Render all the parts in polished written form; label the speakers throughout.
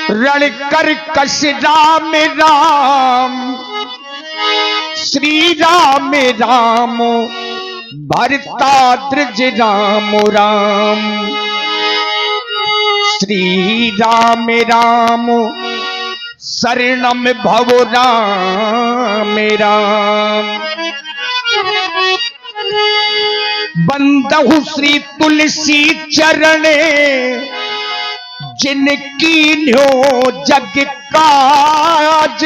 Speaker 1: रण कर कश राम राम, श्री राम राम, भरता द्रज राम राम। श्री राम राम, शरणम भव राम राम। बंदहु श्री तुलसी चरणे, जिनकी न्यो जग काज।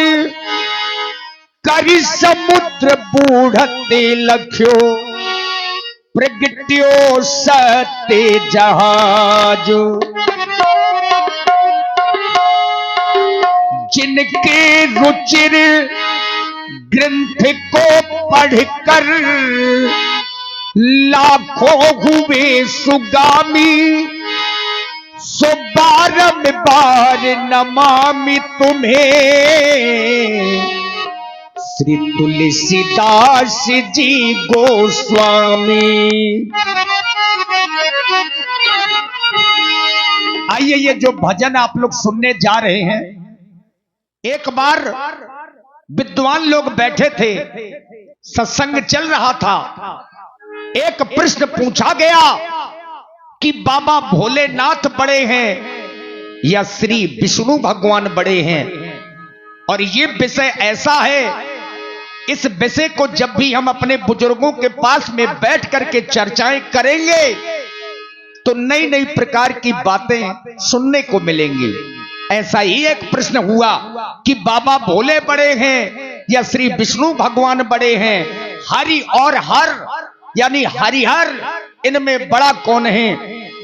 Speaker 1: करि समुद्र बूढ़ते लख्यो, प्रगट्यो सत्य जहाज। जिनके रुचिर ग्रंथ को पढ़कर, लाखों हुए सुगामी। सो बारंबार नमामि तुम्हें, श्री तुलसीदास जी गोस्वामी। आइए, ये जो भजन आप लोग सुनने जा रहे हैं, एक बार विद्वान लोग बैठे थे, सत्संग चल रहा था। एक प्रश्न पूछा गया कि बाबा भोलेनाथ बड़े हैं या श्री विष्णु भगवान बड़े हैं। और ये विषय ऐसा है, इस विषय को जब भी हम अपने बुजुर्गों के पास में बैठ करके चर्चाएं करेंगे तो नई नई प्रकार की बातें सुनने को मिलेंगी। ऐसा ही एक प्रश्न हुआ कि बाबा भोले बड़े हैं या श्री विष्णु भगवान बड़े हैं। हरि और हर यानी हरिहर, इनमें बड़ा कौन है?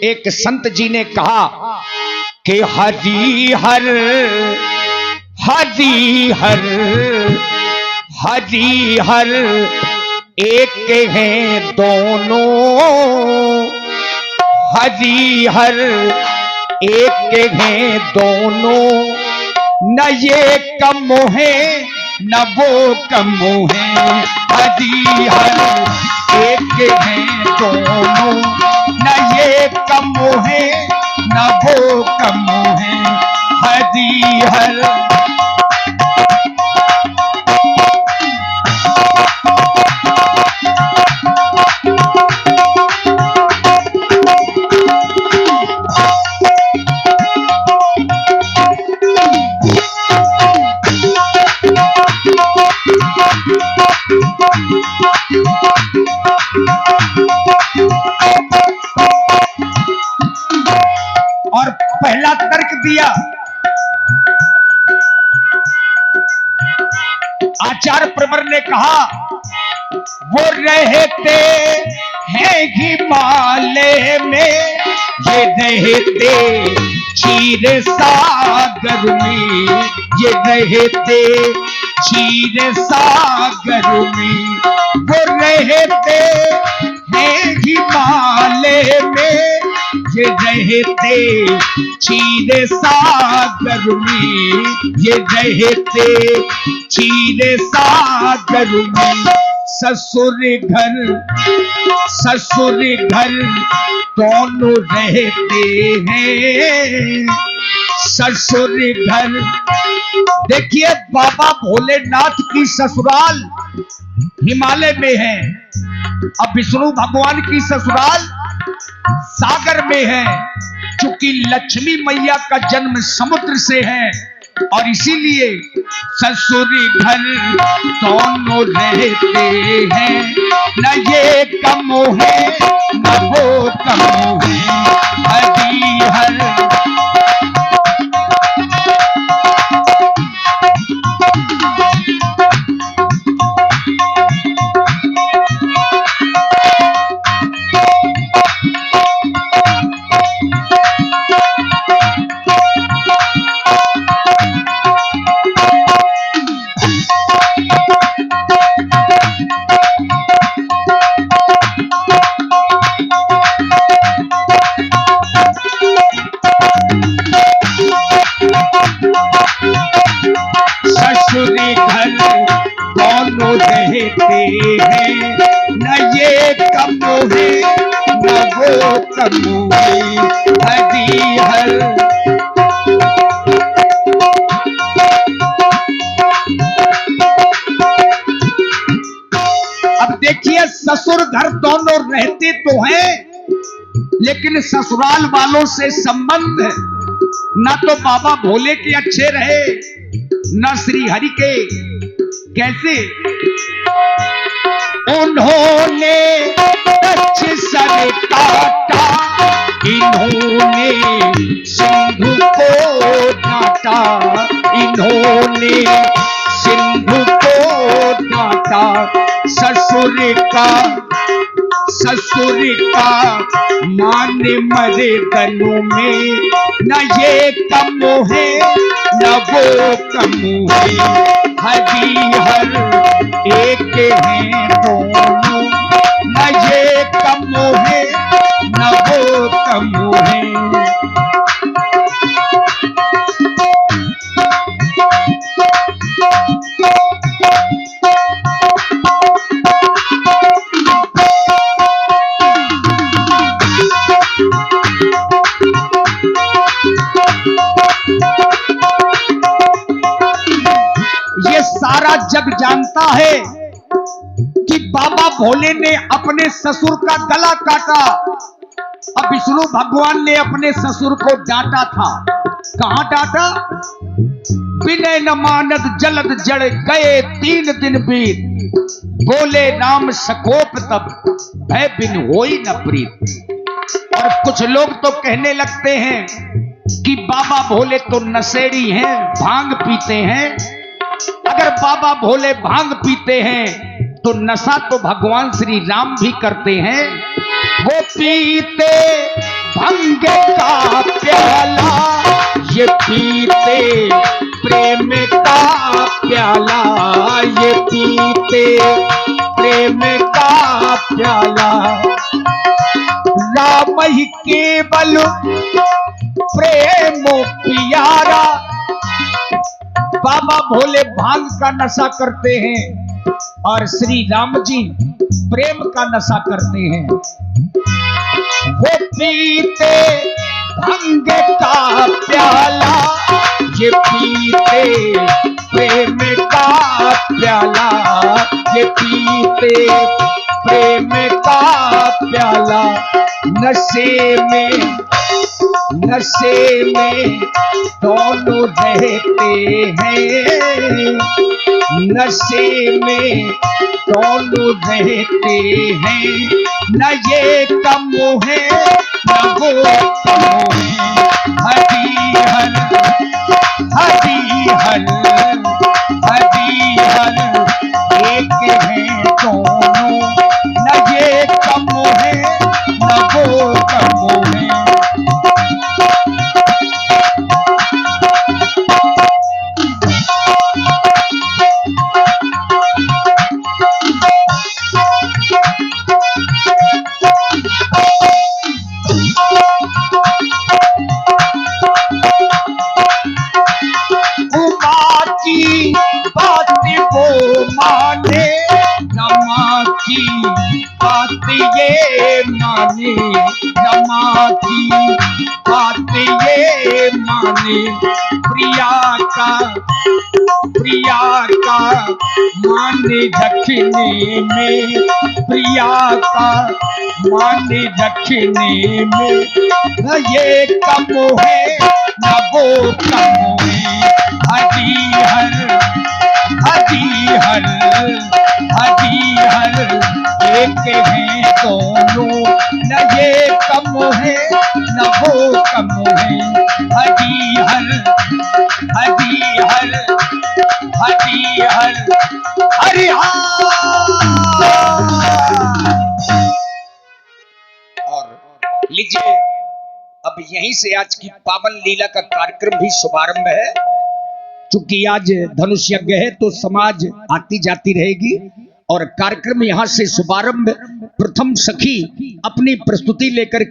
Speaker 1: एक संत जी ने कहा कि हरिहर हरिहर हरिहर एक हैं दोनों। हरिहर एक हैं दोनों, न ये कम है न वो कम है। हरिहर एक हैं दोनों, न ये कम है न वो कम है। हरिहर और पहला तर्क दिया आचार्य प्रवर ने कहा, वो रहते हैं हिमालय में, ये रहते क्षीर सागर में। ये रहते क्षीर सागर में, वो रहते हैं हिमालय में। ये रहते क्षीर सागर में, ये रहते क्षीर सागर में। ससुर घर दोनों रहते हैं। ससुर घर, देखिए बाबा भोलेनाथ की ससुराल हिमालय में है, अब विष्णु भगवान की ससुराल सागर में है। चूंकि लक्ष्मी मैया का जन्म समुद्र से है और इसीलिए ससुर घर दोनों रहते हैं। न ये कम है न वो कम है। हरिहर रहते तो हैं, लेकिन ससुराल वालों से संबंध ना तो बाबा भोले के अच्छे रहे ना श्री हरि के। कैसे? उन्होंने कच्छ सर काटा, इन्होंने सिंधु को डांटा, इन्होंने सिंधु को डांटा। ससुर का मान मरे तनु में, न ये कम है न वो कम है। हरि हर एक हैं दोनों, न ये कम है न वो कम है। सारा जग जानता है कि बाबा भोले ने अपने ससुर का गला काटा और विष्णु भगवान ने अपने ससुर को डांटा था। कहां डांटा? विनय न मानद जलद जड़ गए 3 दिन बीत, बोले नाम सकोप तब भय बिन होई न प्रीत। और कुछ लोग तो कहने लगते हैं कि बाबा भोले तो नशेड़ी हैं, भांग पीते हैं। अगर बाबा भोले भांग पीते हैं तो नशा तो भगवान श्री राम भी करते हैं। वो पीते भंग का प्याला, ये पीते प्रेम का प्याला, ये पीते प्रेम का प्याला। राम ही केवल प्रेम प्यारा। बाबा भोले भांग का नशा करते हैं और श्री राम जी प्रेम का नशा करते हैं। वो पीते भंग का प्याला, ये पीते प्रेम का प्याला, ये पीते प्रेम का प्याला। नशे में दोनों रहते हैं, नशे में दोनों रहते हैं। न ये कम है न वो कम है। हरि हर हरि हर हरि हर एक है दोनों, न ये कम है न वो कम है। ये माने रमा की बात ये माने। प्रिया का माने रखने में, प्रिया का माने रखने में। न ये कम है न वो कम है। हरि हर हरि हर हरि हर एक हैं दोनों, न ये कम है न वो कम है। हरि हर हरि हर हरि हर हरि हर। और लीजिए, अब यहीं से आज की पावन लीला का कार्यक्रम भी शुभारंभ है। चूंकि आज धनुष यज्ञ है तो समाज आती जाती रहेगी और कार्यक्रम यहां से शुभारंभ। प्रथम सखी अपनी प्रस्तुति लेकर